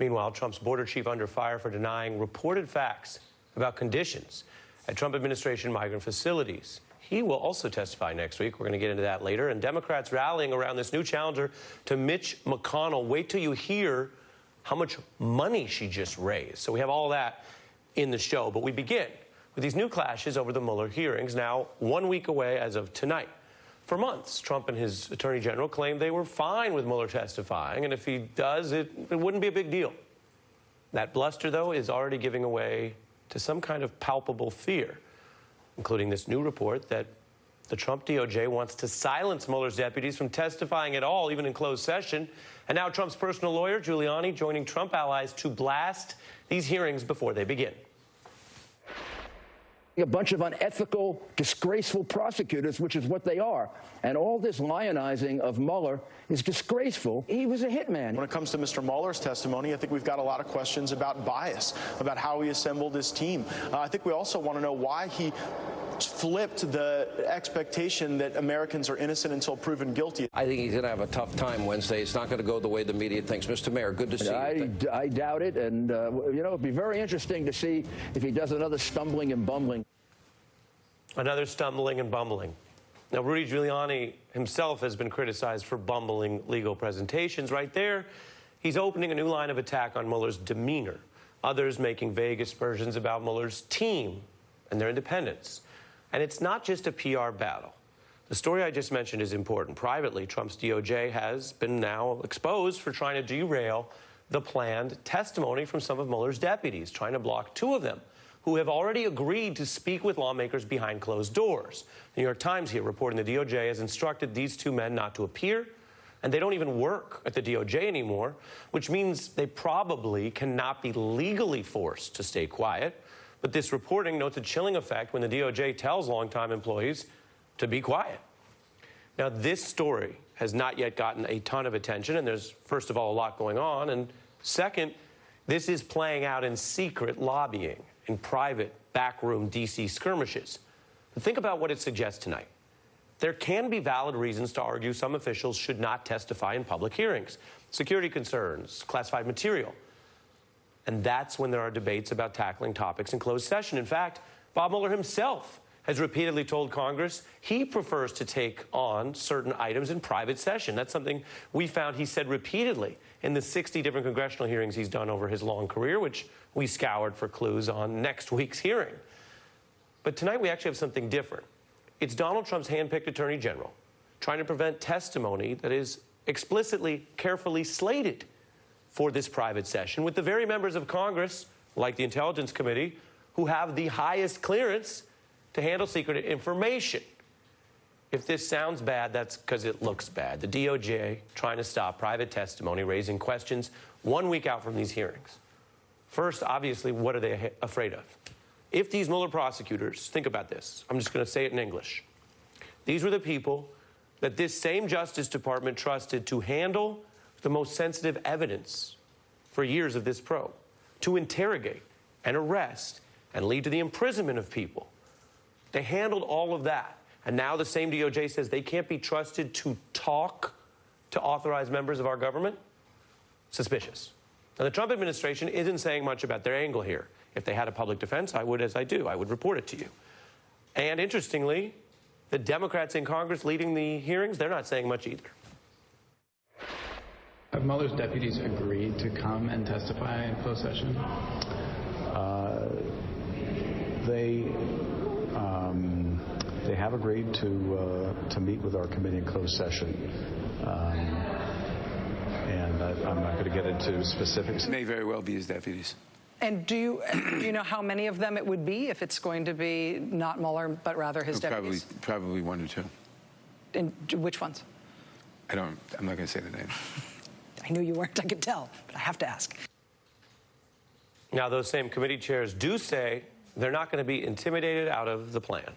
Meanwhile, Trump's border chief under fire for denying reported facts about conditions at Trump administration migrant facilities. He will also testify next week. We're going to get into that later. And Democrats rallying around this new challenger to Mitch McConnell. Wait till you hear how much money she just raised. So we have all that in the show. But we begin with these new clashes over the Mueller hearings, now 1 week away as of tonight. For months, Trump and his attorney general claimed they were fine with Mueller testifying, and if he does, it wouldn't be a big deal. That bluster, though, is already giving way to some kind of palpable fear, including this new report that the Trump DOJ wants to silence Mueller's deputies from testifying at all, even in closed session. And now Trump's personal lawyer, Giuliani, joining Trump allies to blast these hearings before they begin. A bunch of unethical, disgraceful prosecutors, which is what they are. And all this lionizing of Mueller is disgraceful. He was a hitman. When it comes to Mr. Mueller's testimony, I think we've got a lot of questions about bias, about how he assembled his team. I think we also want to know why he flipped the expectation that Americans are innocent until proven guilty. I think he's going to have a tough time Wednesday. It's not going to go the way the media thinks. Mr. Mayor, good to see you. I doubt it. And, you know, it'd be very interesting to see if he does another stumbling and bumbling. Another stumbling and bumbling. Now, Rudy Giuliani himself has been criticized for bumbling legal presentations. Right there, he's opening a new line of attack on Mueller's demeanor. Others making vague aspersions about Mueller's team and their independence. And it's not just a PR battle. The story I just mentioned is important. Privately, Trump's DOJ has been now exposed for trying to derail the planned testimony from some of Mueller's deputies, trying to block two of them who have already agreed to speak with lawmakers behind closed doors. The New York Times here reporting the DOJ has instructed these two men not to appear, and they don't even work at the DOJ anymore, which means they probably cannot be legally forced to stay quiet. But this reporting notes a chilling effect when the DOJ tells longtime employees to be quiet. Now, this story has not yet gotten a ton of attention, and there's, first of all, a lot going on, and second, this is playing out in secret lobbying, in private, backroom D.C. skirmishes. But think about what it suggests tonight. There can be valid reasons to argue some officials should not testify in public hearings. Security concerns, classified material. And that's when there are debates about tackling topics in closed session. In fact, Bob Mueller himself has repeatedly told Congress he prefers to take on certain items in private session. That's something we found he said repeatedly in the 60 different congressional hearings he's done over his long career, which we scoured for clues on next week's hearing. But tonight we actually have something different. It's Donald Trump's handpicked attorney general trying to prevent testimony that is explicitly, carefully slated for this private session with the very members of Congress, like the Intelligence Committee, who have the highest clearance to handle secret information. If this sounds bad, that's because it looks bad. The DOJ trying to stop private testimony, raising questions 1 week out from these hearings. First, obviously, what are they afraid of? If these Mueller prosecutors, think about this, I'm just going to say it in English. These were the people that this same Justice Department trusted to handle the most sensitive evidence for years of this probe, to interrogate and arrest and lead to the imprisonment of people. They handled all of that. And now the same DOJ says they can't be trusted to talk to authorized members of our government? Suspicious. Now, the Trump administration isn't saying much about their angle here. If they had a public defense, I would, as I do, I would report it to you. And interestingly, the Democrats in Congress leading the hearings, they're not saying much either. Have Mueller's deputies agreed to come and testify in closed session? They have agreed to meet with our committee in closed session. And I'm not going to get into specifics. May very well be his deputies. And do you know how many of them it would be if it's going to be not Mueller, but rather his deputies? Probably one or two. And which ones? I'm not going to say the name. I knew you weren't, I could tell, but I have to ask. Now, those same committee chairs do say they're not going to be intimidated out of the plan.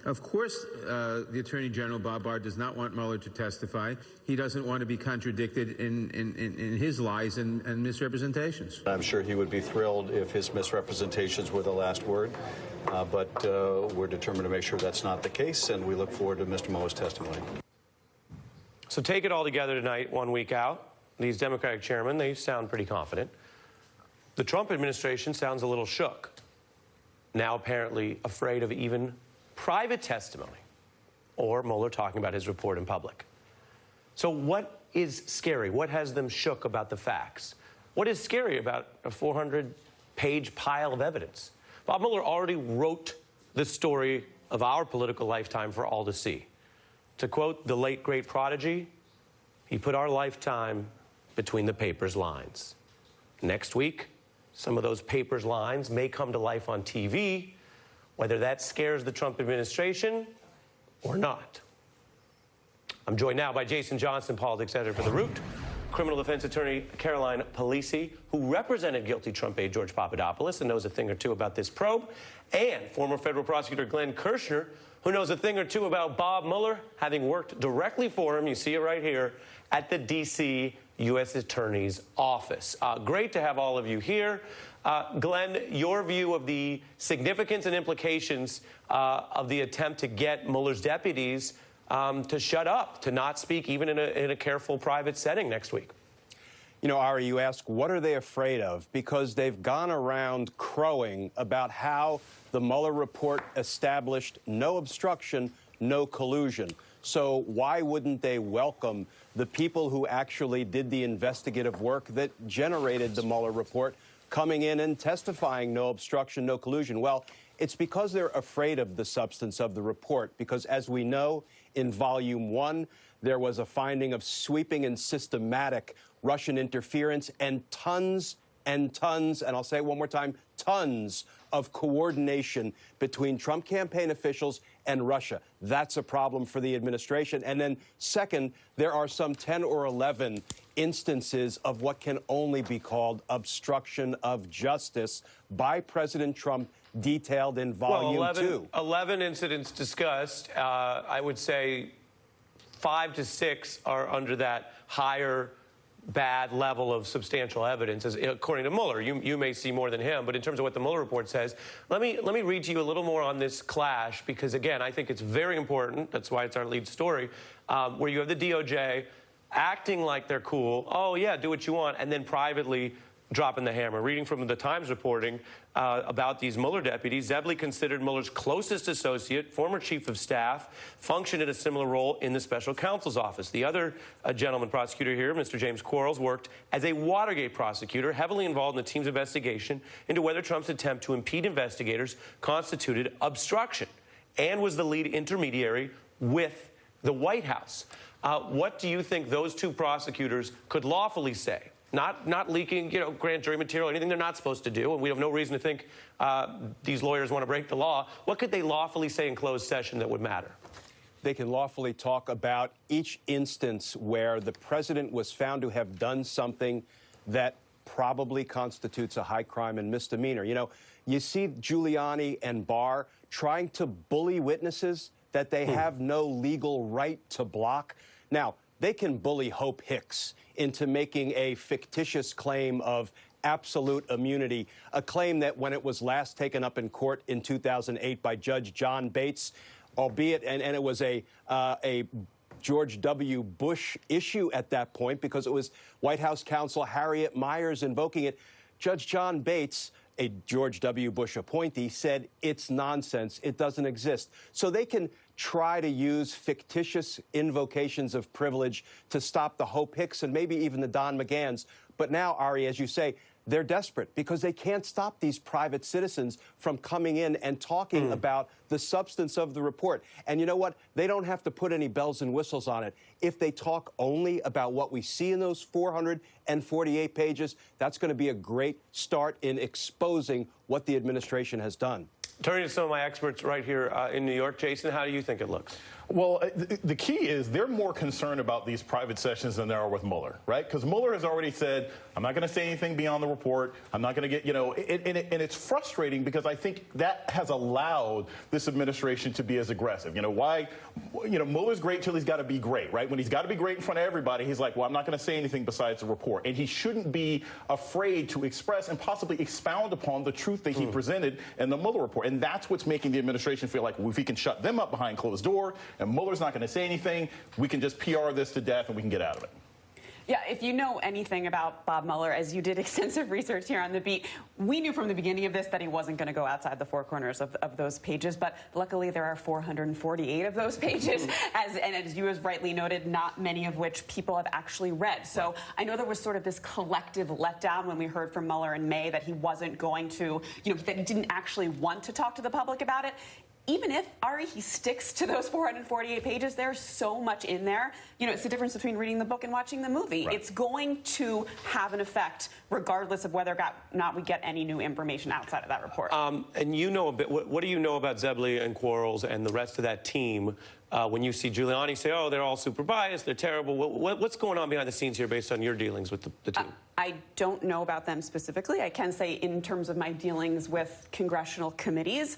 Of course, the Attorney General, Bob Barr, does not want Mueller to testify. He doesn't want to be contradicted in his lies and misrepresentations. I'm sure he would be thrilled if his misrepresentations were the last word, but we're determined to make sure that's not the case, and we look forward to Mr. Mueller's testimony. So take it all together tonight, 1 week out. these Democratic chairmen, they sound pretty confident. The Trump administration sounds a little shook, now apparently afraid of even private testimony or Mueller talking about his report in public. So what is scary? What has them shook about the facts? What is scary about a 400-page pile of evidence? Bob Mueller already wrote the story of our political lifetime for all to see. To quote the late, great prodigy, he put our lifetime between the paper's lines. Next week, some of those paper's lines may come to life on TV, whether that scares the Trump administration or not. I'm joined now by Jason Johnson, politics editor for The Root, criminal defense attorney Caroline Polsi, who represented guilty Trump aide George Papadopoulos and knows a thing or two about this probe, and former federal prosecutor Glenn Kirshner, who knows a thing or two about Bob Mueller, having worked directly for him, you see it right here, at the D.C. U.S. Attorney's Office. Great to have all of you here. Glenn, your view of the significance and implications of the attempt to get Mueller's deputies to shut up, to not speak even in a careful private setting next week. You know, Ari, you ask, what are they afraid of? Because they've gone around crowing about how the Mueller report established no obstruction, no collusion. So why wouldn't they welcome the people who actually did the investigative work that generated the Mueller report coming in and testifying no obstruction, no collusion? Well, it's because they're afraid of the substance of the report, because as we know, in Volume 1, there was a finding of sweeping and systematic Russian interference and tons, and I'll say it one more time, tons of coordination between Trump campaign officials and Russia. That's a problem for the administration. And then second, there are some 10 or 11 instances of what can only be called obstruction of justice by President Trump, detailed in Volume 2. 11 incidents discussed. I would say 5 to 6 are under that higher bad level of substantial evidence, according to Mueller. You may see more than him, but in terms of what the Mueller report says, let me read to you a little more on this clash, because, again, I think it's very important. That's why it's our lead story, where you have the DOJ acting like they're cool. Oh, yeah, do what you want, and then privately dropping the hammer. Reading from the Times reporting about these Mueller deputies, Zebley, considered Mueller's closest associate, former chief of staff, functioned in a similar role in the special counsel's office. The other gentleman prosecutor here, Mr. James Quarles, worked as a Watergate prosecutor, heavily involved in the team's investigation into whether Trump's attempt to impede investigators constituted obstruction, and was the lead intermediary with the White House. What do you think those two prosecutors could lawfully say? Not leaking, grand jury material, anything they're not supposed to do, and we have no reason to think these lawyers want to break the law. What could they lawfully say in closed session that would matter? They can lawfully talk about each instance where the president was found to have done something that probably constitutes a high crime and misdemeanor. You see Giuliani and Barr trying to bully witnesses that they have no legal right to block. Now, they can bully Hope Hicks into making a fictitious claim of absolute immunity, a claim that when it was last taken up in court in 2008 by Judge John Bates, albeit, and it was a George W. Bush issue at that point because it was White House counsel Harriet Miers invoking it. Judge John Bates, a George W. Bush appointee, said it's nonsense. It doesn't exist. So they can try to use fictitious invocations of privilege to stop the Hope Hicks and maybe even the Don McGahns. But now, Ari, as you say, they're desperate because they can't stop these private citizens from coming in and talking about the substance of the report. And you know what? They don't have to put any bells and whistles on it. If they talk only about what we see in those 448 pages, that's going to be a great start in exposing what the administration has done. Turning to some of my experts right here in New York, Jason, how do you think it looks? Well, the key is they're more concerned about these private sessions than they are with Mueller, right? Because Mueller has already said, I'm not going to say anything beyond the report. I'm not going to get, and it's frustrating because I think that has allowed this administration to be as aggressive. Mueller's great till he's got to be great, right? When he's got to be great in front of everybody, he's like, well, I'm not going to say anything besides the report. And he shouldn't be afraid to express and possibly expound upon the truth that he presented in the Mueller report. And that's what's making the administration feel like, well, if we can shut them up behind closed door, and Mueller's not going to say anything, we can just PR this to death and we can get out of it. Yeah, if you know anything about Bob Mueller, as you did extensive research here on The Beat, we knew from the beginning of this that he wasn't going to go outside the four corners of those pages, but luckily there are 448 of those pages, and as you have rightly noted, not many of which people have actually read. So I know there was sort of this collective letdown when we heard from Mueller in May that he wasn't going to, that he didn't actually want to talk to the public about it. Even if, Ari, he sticks to those 448 pages, there's so much in there. It's the difference between reading the book and watching the movie. Right. It's going to have an effect regardless of whether or not we get any new information outside of that report. And you know a bit, what do you know about Zebley and Quarles and the rest of that team when you see Giuliani say, oh, they're all super biased, they're terrible? What's going on behind the scenes here based on your dealings with the team? I don't know about them specifically. I can say in terms of my dealings with congressional committees,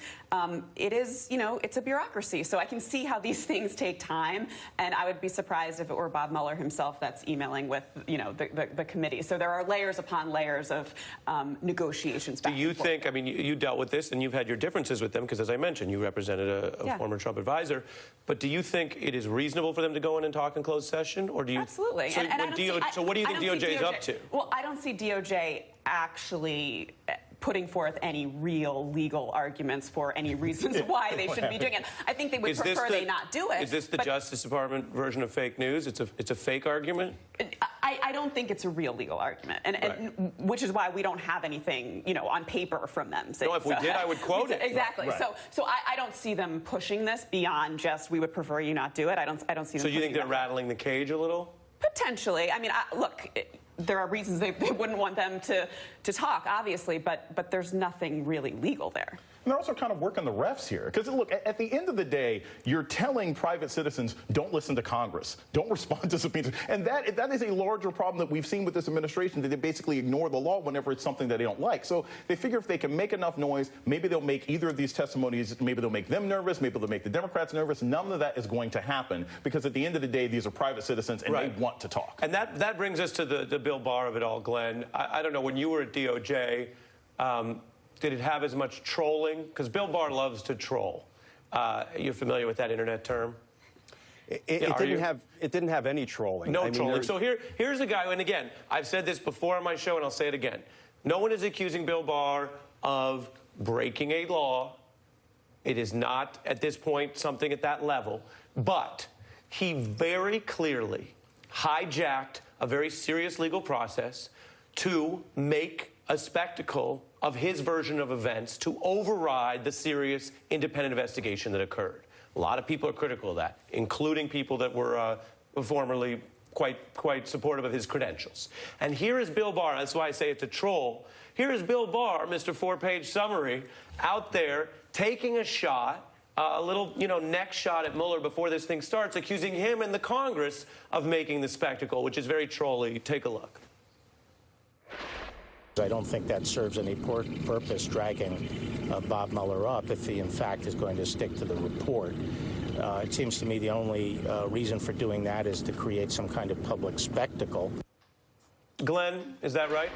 it is, it's a bureaucracy. So I can see how these things take time, and I would be surprised if it were Bob Mueller himself that's emailing with, the committee. So there are layers upon layers of negotiations back and forth. Do you think, I mean, you dealt with this and you've had your differences with them because, as I mentioned, you represented a former Trump advisor, but do you think it is reasonable for them to go in and talk in closed session, or do you? Absolutely. So what do you think DOJ is up to? Well, I don't see DOJ actually putting forth any real legal arguments for any reasons why they shouldn't be doing it. I think they would prefer they not do it. Is this the Justice Department version of fake news? It's a fake argument? I don't think it's a real legal argument, and which is why we don't have anything, on paper from them. No, if we did, I would quote it. Exactly. Right. So I don't see them pushing this beyond just we would prefer you not do it. I don't see them. So you think they're rattling the cage a little? Potentially. I mean, look. There are reasons they wouldn't want them to talk, obviously, but there's nothing really legal there. And they're also kind of working the refs here. Because, look, at the end of the day, you're telling private citizens, don't listen to Congress. Don't respond to subpoenas. And that is a larger problem that we've seen with this administration, that they basically ignore the law whenever it's something that they don't like. So they figure if they can make enough noise, maybe they'll make either of these testimonies, maybe they'll make them nervous, maybe they'll make the Democrats nervous. None of that is going to happen because at the end of the day, these are private citizens and they want to talk. And that brings us to the Bill Barr of it all, Glenn. I don't know, when you were at DOJ, did it have as much trolling? Because Bill Barr loves to troll. You're familiar with that internet term? It didn't have any trolling. No trolling. So here's a guy, and again, I've said this before on my show, and I'll say it again. No one is accusing Bill Barr of breaking a law. It is not, at this point, something at that level. But he very clearly hijacked a very serious legal process to make a spectacle of his version of events to override the serious independent investigation that occurred. A lot of people are critical of that, including people that were formerly quite supportive of his credentials. And here is Bill Barr, that's why I say it's a troll. Here is Bill Barr, Mr. 4-page summary, out there taking a shot, a little, neck shot at Mueller before this thing starts, accusing him and the Congress of making the spectacle, which is very trolly. Take a look. I don't think that serves any purpose, dragging Bob Mueller up if he, in fact, is going to stick to the report. It seems to me the only reason for doing that is to create some kind of public spectacle. Glenn, is that right?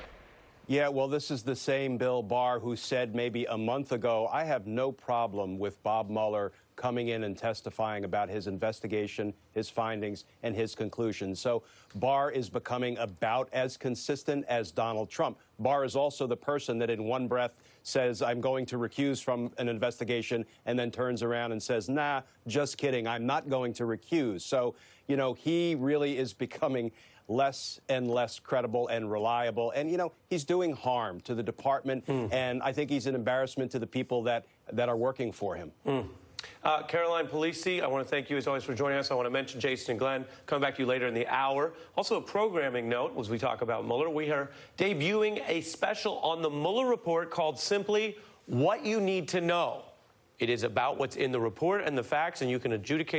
Yeah, well, this is the same Bill Barr who said maybe a month ago, I have no problem with Bob Mueller coming in and testifying about his investigation, his findings, and his conclusions. So Barr is becoming about as consistent as Donald Trump. Barr is also the person that in one breath says, I'm going to recuse from an investigation, and then turns around and says, nah, just kidding, I'm not going to recuse. So, he really is becoming less and less credible and reliable. And, he's doing harm to the department, and I think he's an embarrassment to the people that are working for him. Caroline Polsi, I want to thank you as always for joining us. I want to mention Jason and Glenn coming back to you later in the hour. Also, a programming note as we talk about Mueller. We are debuting a special on the Mueller report called simply What You Need to Know. It is about what's in the report and the facts, and you can adjudicate